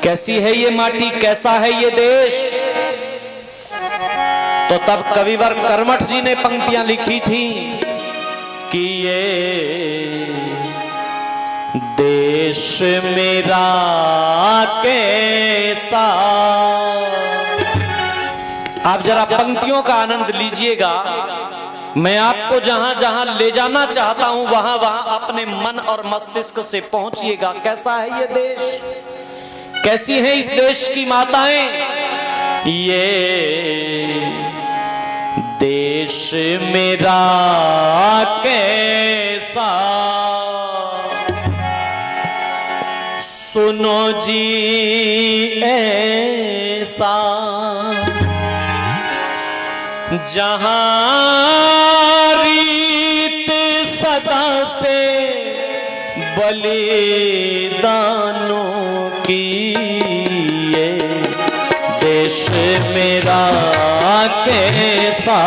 कैसी है ये माटी, कैसा है ये देश। तो तब कविवर कर्मठ जी ने पंक्तियां लिखी थी कि ये देश मेरा कैसा। आप जरा पंक्तियों का आनंद लीजिएगा। मैं आपको जहां जहां ले जाना चाहता हूं वहां वहां अपने मन और मस्तिष्क से पहुंचिएगा। कैसा है ये देश, कैसी है इस देश की माताएं। ये देश मेरा कैसा, सुनो जी ऐसा, जहां रीत सदा से बलिदानों की। ये देश मेरा कैसा,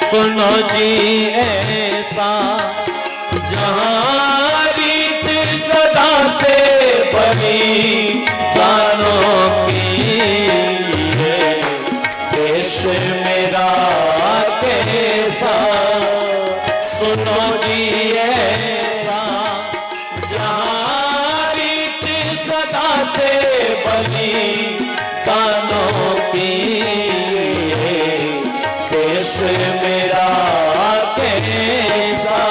सुनो जी ऐसा, जहां रीत सदा से बलिदानों की। ये देश मेरा कैसा, सुनो जी ऐसा, जहां रीत सदा से बलिदानों की। देश मेरा कैसा।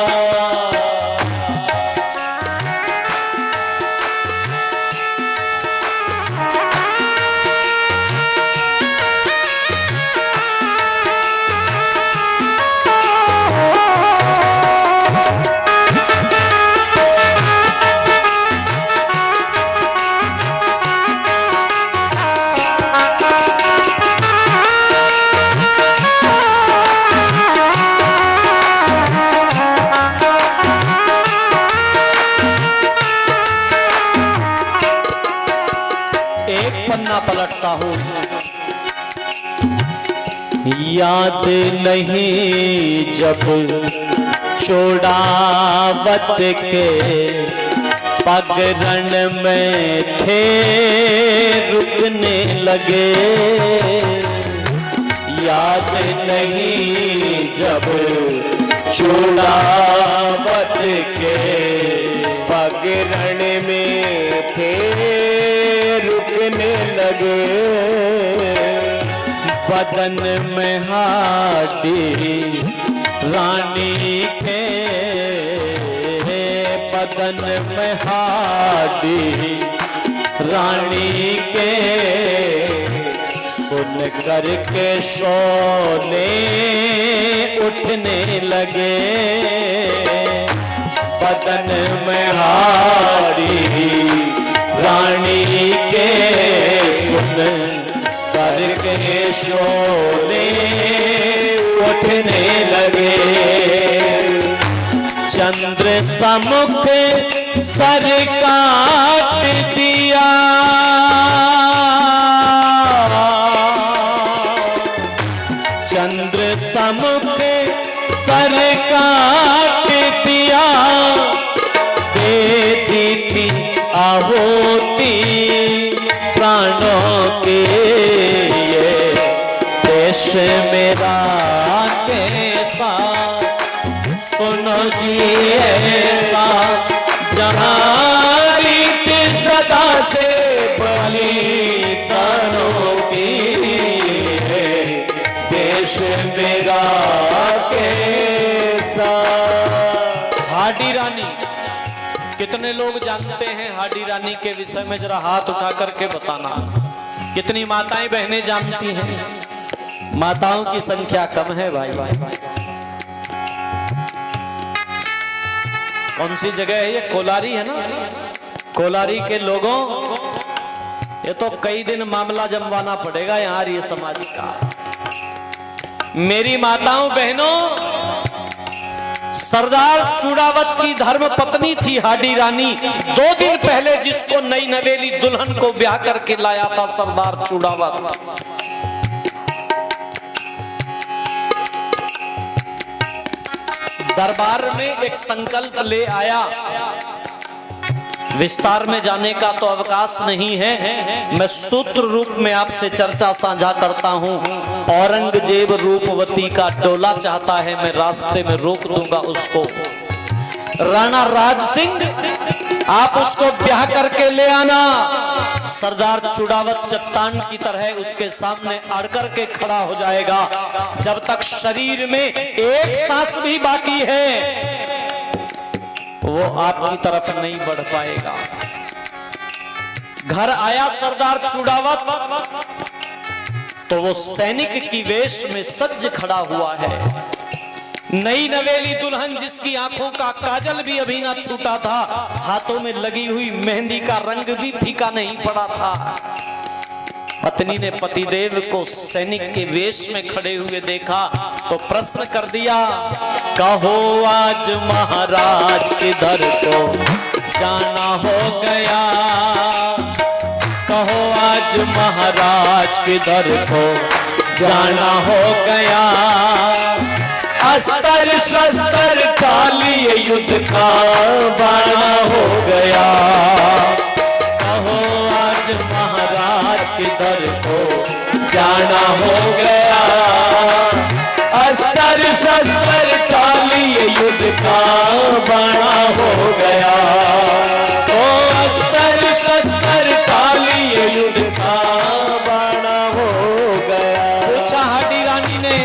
पलटता हूं, याद नहीं जब चोड़ावत के पगरण में थे रुकने लगे। याद नहीं जब चोड़ावत के पगरण में थे रुकने लगे। बदन में हाडी रानी के, बदन में हाडी रानी के, सुन करके शोले उठने लगे। बदन में हाडी रानी के, सुन करके शोले उठने लगे। चंद्र सम्मुख सर काट दिया, चंद्र सम्मुख सर काट दिया। दे दी थी आहुति प्राणों की। ये देश मेरा कैसा, सुनो जी ऐसा, जहां रीत सदा से बलिदानों की। देश मेरा कैसा। हाडी रानी, कितने लोग जानते हैं हाडी रानी के विषय में? जरा हाथ उठा करके बताना। कितनी माताएं बहनें जानती हैं? माताओं की संख्या कम है भाई। कौन सी जगह है ये? कोलारी है ना। कोलारी के लोगों, ये तो कई दिन मामला जमवाना पड़ेगा यहाँ ये समाज का। मेरी माताओं बहनों, सरदार चूड़ावत की धर्म पत्नी थी हाडी रानी। 2 दिन पहले जिसको नई नवेली दुल्हन को ब्याह करके लाया था सरदार चूड़ावत। दरबार में एक संकल्प ले आया विस्तार में जाने का तो अवकाश नहीं है, मैं सूत्र रूप में आपसे चर्चा साझा करता हूं। औरंगजेब रूपवती का डोला चाहता है, मैं रास्ते में रोक दूंगा उसको। राणा राज सिंह आप उसको ब्याह करके ले आना। सरदार चुड़ावत चट्टान की तरह उसके सामने अड़ करके खड़ा हो जाएगा। जब तक शरीर में एक सांस भी बाकी है वो आपकी तरफ नहीं बढ़ पाएगा। घर आया सरदार चुड़ावत तो वो सैनिक की वेश में सज्ज खड़ा हुआ है। नई नवेली दुल्हन जिसकी आंखों का काजल भी अभी ना छूटा था, हाथों में लगी हुई मेहंदी का रंग भी फीका नहीं पड़ा था। पत्नी ने पतिदेव को सैनिक के वेश में खड़े हुए देखा तो प्रश्न कर दिया, कहो आज महाराज किधर को जाना हो गया, कहो आज महाराज किधर को जाना हो गया। अस्त्र शस्त्र कालिए युद्ध का बाना हो गया, कहो आज महाराज किधर को जाना हो गया। अस्त्र शस्त्र कालिए युद्ध का बाना हो गया, ओ अस्त्र शस्त्र कालिए युद्ध का बाना हो गया। पूछा हाडी रानी ने,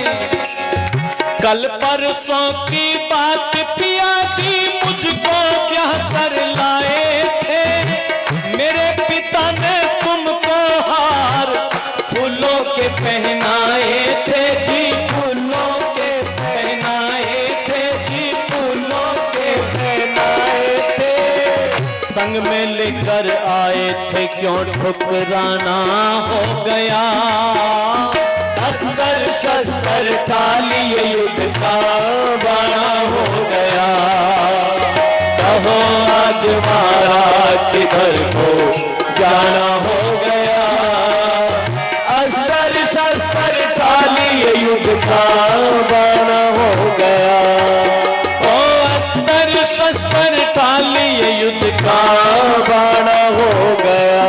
कल परसों की बात पिया जी मुझको ब्याह कर लाए थे, मेरे पिता ने तुमको हार फूलों के पहनाए थे जी, फूलों के पहनाए थे जी, फूलों के पहनाए थे। संग में लेकर आए थे क्यों ठुकराना हो गया। अस्त्र शस्त्र कालिए युद्ध का बाना हो गया, कहो आज महाराज किधर को जाना हो गया। अस्त्र शस्त्र कालिए युद्ध का बाना हो गया, ओ अस्त्र शस्त्र कालिए युद्ध का बाना हो गया।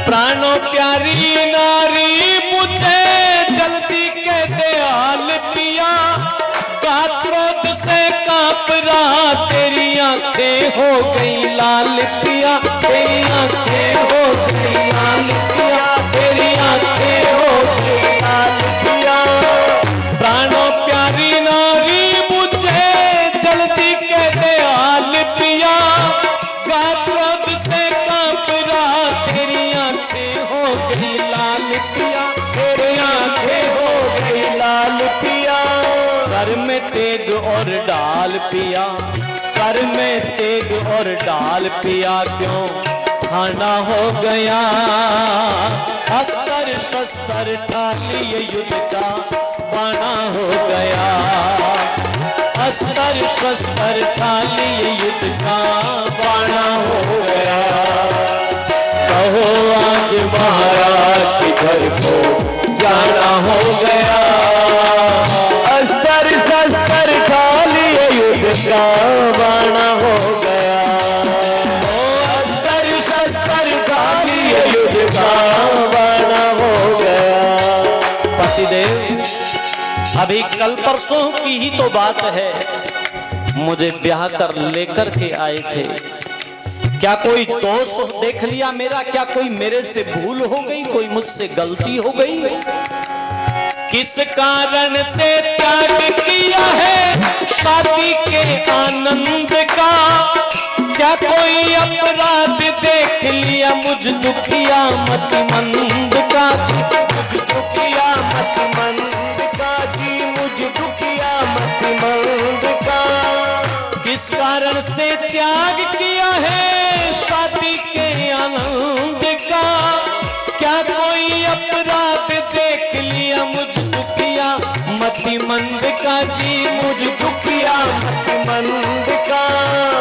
प्राणों प्यारी नारी मुझे जल्दी के दयाल पिया, क्रोध से कांप रहा तेरी आंखें हो गई लाल पिया, तेरी आंखें हो गई लाल पिया, तेरी आंखें हो गई लाल पिया। प्राणों प्यारी नारी मुझे जल्दी के दयाल पिया, क्रोध से कांप रहा तेरी आंखें हो गई लाल पिया, तेरी आंखें हो गई लाल पिया। कर में तेग और डाल पिया, कर में तेग और डाल पिया, क्यों खाना हो गया। अस्त्र शस्त्र कालिए युद्ध का बाना हो गया, अस्त्र शस्त्र कालिए युद्ध का बाना हो गया। कहो आज महाराज किधर को जाना हो गया। अस्त्र शस्त्र कालिए युद्ध का बाना हो गया, ओ अस्त्र शस्त्र कालिए युद्ध का बाना हो गया। पतिदेव अभी कल परसों की ही तो बात है, मुझे ब्याह कर लेकर के आए थे, क्या कोई दोष देख लिया मेरा, क्या कोई मेरे से भूल हो गई, कोई मुझसे गलती हो गई। किस कारण से त्याग किया है शादी के आनंद का, क्या कोई अपराध देख लिया मुझ दुखिया मतिमंद का जी, मुझ दुखिया मतिमंद का जी, मुझ दुखिया मतिमंद का। किस कारण से त्याग किया है शादी के आनंद का, क्या कोई अपराध देख लिया मुझ दुखिया मतिमंद का जी, मुझ दुखिया मतिमंद का।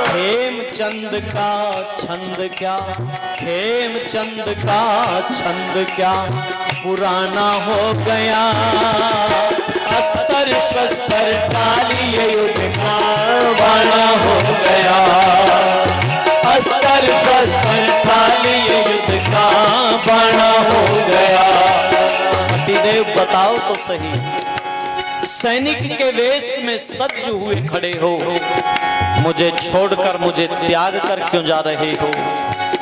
हेमचंद का छंद क्या, हेमचंद का छंद क्या पुराना हो गया। अस्त्र शस्त्र कालिए युद्ध का बाना हो गया, तो सही, सैनिक के वेश में सज्ज हुए खड़े हो, मुझे छोड़कर मुझे त्याग कर क्यों जा रहे हो।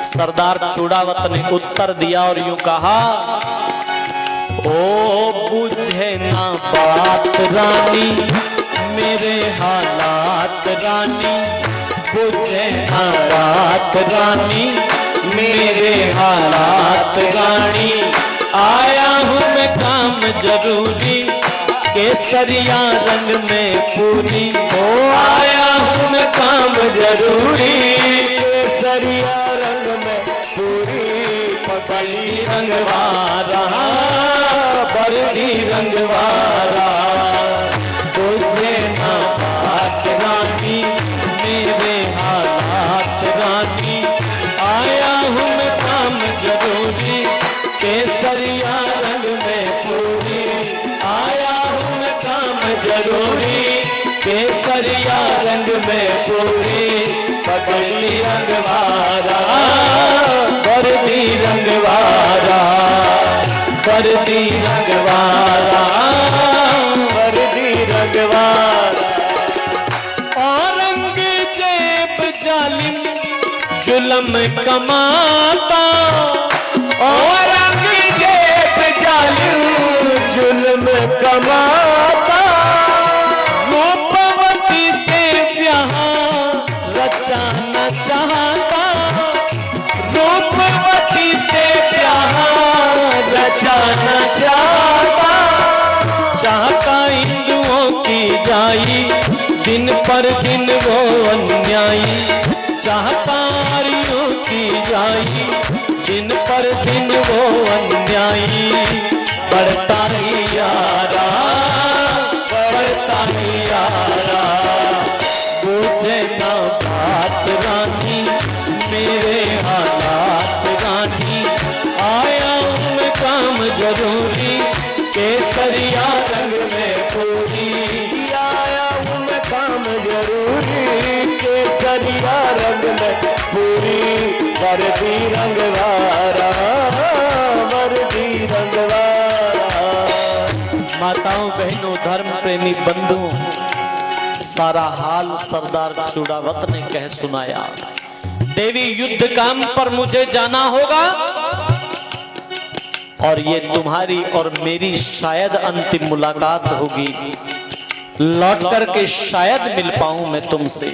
सरदार चूड़ावत ने उत्तर दिया और यूं कहा, ओ बुझे ना बात रानी मेरे हालात रानी, बुझे ना बात रानी मेरे हालात रानी, आया हूँ मैं काम जरूरी केसरिया रंग में पूरी, ओ आया हूँ मैं काम जरूरी केसरिया रंग में पूरी, पगड़ी रंगवारा बरदी रंगवारा, तुझे ना बात रानी मेरे हालात रानी, आया हूँ मैं काम जरूरी केसरिया रंग में पूरी, आया हूँ मैं काम जरूरी केसरिया रंग में पूरी, पगड़ी रंगवारा बरदी रंगवारा, बरदी रंगवारा बरदी रंगवारा। औरंगजेब जालिम जुल्म कमाता, औरंगजेब जालिम जुल्म कमाता, रूपवती से ब्याह रचाना चाहता, रूपवती से ब्याह रचाना चाहता, चाहता हिंदुओं की जाई दिन पर दिन वो अन्यायी, चाहता आर्यों की जाई दिन पर दिन वो अन्यायी, बढ़ता ही यारा बढ़ता ही यारा, बुझे ना बात रानी मेरे हालात रानी, आया हूँ मैं काम जरूरी केसरिया रंग में पूरी, आया हूँ मैं काम जरूरी केसरिया रंग में पूरी, वर्दी रंगवारा वर्दी रंगवारा। माताओं बहनों धर्म प्रेमी बंधुओं, सारा हाल सरदार चूड़ावत ने कह सुनाया। देवी युद्ध काम पर मुझे जाना होगा और ये तुम्हारी और मेरी शायद अंतिम मुलाकात होगी, लौट करके शायद मिल पाऊं मैं तुमसे।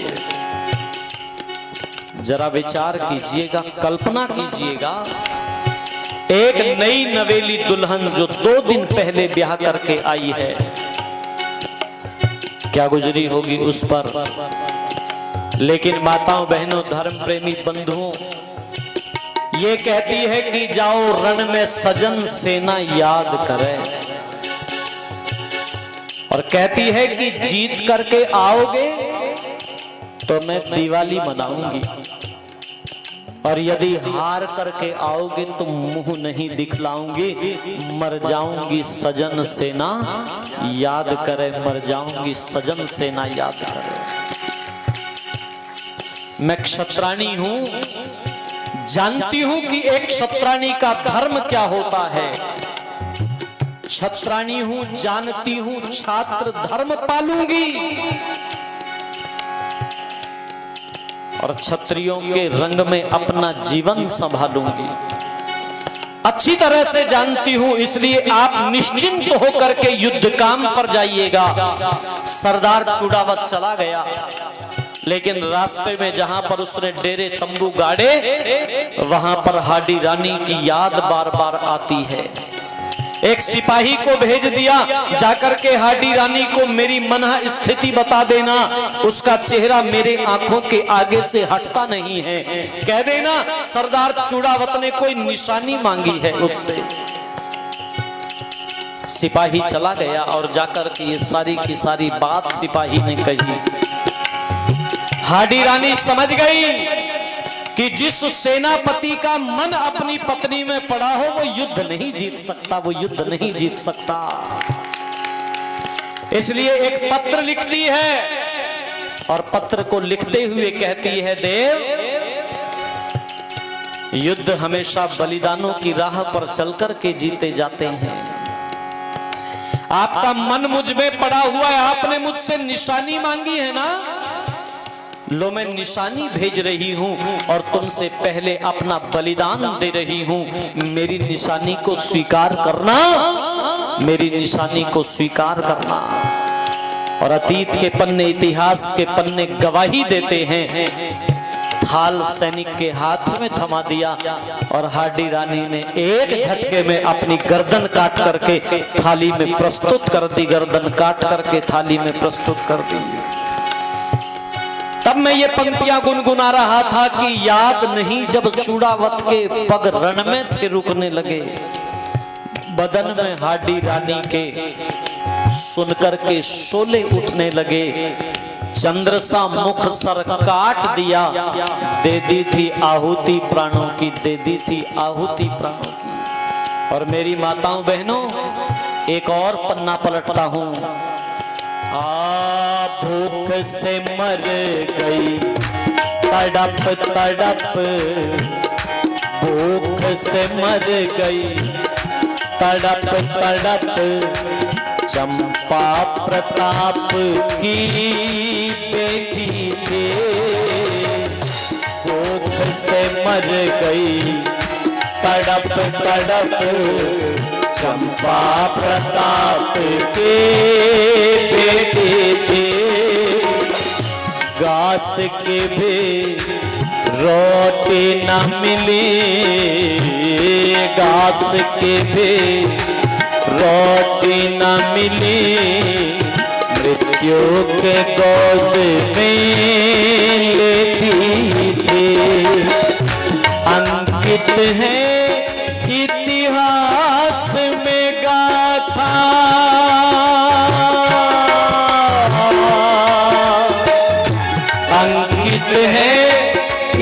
जरा विचार कीजिएगा, कल्पना कीजिएगा, एक नई नवेली दुल्हन जो 2 दिन पहले ब्याह करके आई है, क्या गुजरी होगी उस पर। लेकिन माताओं बहनों धर्म प्रेमी बंधुओं, ये कहती है कि जाओ रण में सजन सेना याद करे, और कहती है कि जीत करके आओगे तो मैं दिवाली मनाऊंगी, और यदि हार करके आओगे तो मुंह नहीं दिखलाऊंगी, मर जाऊंगी सजन सेना याद करे, मर जाऊंगी सजन सेना याद करे। मैं क्षत्राणी हूं, जानती हूं कि एक क्षत्राणी का धर्म क्या होता है, क्षत्राणी हूं, जानती हूं छात्र धर्म पालूंगी, और क्षत्रियों के रंग में अपना जीवन संभालूंगी। अच्छी तरह से जानती हूं, इसलिए आप निश्चिंत होकर के युद्ध काम पर जाइएगा। सरदार चूड़ावत चला गया, लेकिन रास्ते में जहां पर उसने डेरे तंबू गाड़े, वहां पर हाडी रानी की याद बार बार आती है। एक सिपाही को भेज दिया, जाकर के हाडी रानी को मेरी मनह स्थिति बता देना, उसका चेहरा मेरे आंखों के आगे से हटता नहीं है, कह देना सरदार चूड़ावत ने कोई निशानी मांगी है उससे। सिपाही चला गया और जाकर के ये सारी की सारी बात सिपाही ने कही। हाडी रानी समझ गई कि जिस सेनापति का मन अपनी पत्नी में पड़ा हो वो युद्ध नहीं जीत सकता, वो युद्ध नहीं जीत सकता। इसलिए एक पत्र लिखती है, और पत्र को लिखते हुए कहती है, देव, युद्ध हमेशा बलिदानों की राह पर चलकर के जीते जाते हैं। आपका मन मुझ में पड़ा हुआ है, आपने मुझसे निशानी मांगी है ना, लो मैं निशानी भेज रही हूं और तुमसे पहले अपना बलिदान दे रही हूं। मेरी निशानी को स्वीकार करना, मेरी निशानी को स्वीकार करना। और अतीत के पन्ने, इतिहास के पन्ने गवाही देते हैं। थाल सैनिक के हाथ में थमा दिया और हाडी रानी ने एक झटके में अपनी गर्दन काट करके थाली में प्रस्तुत कर दी, गर्दन काट करके थाली में प्रस्तुत कर दी। तब मैं ये पंक्तियां गुनगुना रहा था कि याद नहीं जब चूड़ावत के पग रण में थे रुकने लगे, बदन में हाडी रानी के सुनकर के शोले उठने लगे। चंद्र सा मुख सर काट दिया, दे दी थी आहुति प्राणों की, दे दी थी आहुति प्राणों की। और मेरी माताओं बहनों, एक और पन्ना पलटता हूं। भूख से मर गई तड़प तड़प, भूख से मर गई तड़प तड़प, चंपा प्रताप की बेटी थी। भूख से मर गई तड़प तड़प, चंपा प्रताप के बेटे थे। घास के भी रोटी न मिली, घास के भी रोटी न मिली, मृत्यु के गोद में लेती थी। अंकित है इतिहास में गाथा, अंकित है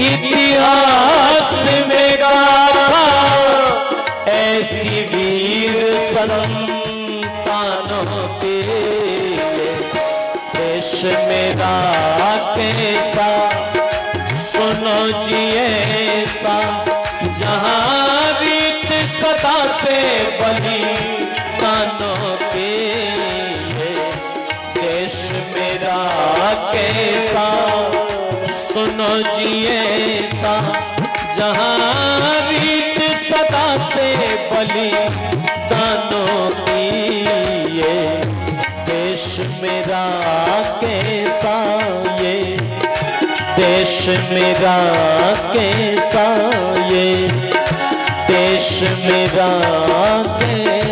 इतिहास में गाथा, ऐसी वीर संतानों के देश मेरा कैसा, सुनो जी ऐसा, जहां रीत सदा से बलिदानों के, देश मेरा कैसा, सुनो जी ऐसा, जहां रीत सदा से बलिदानों की। ये देश मेरा कैसा, ये देश मेरा कैसा, ये देश मेरा कैसा।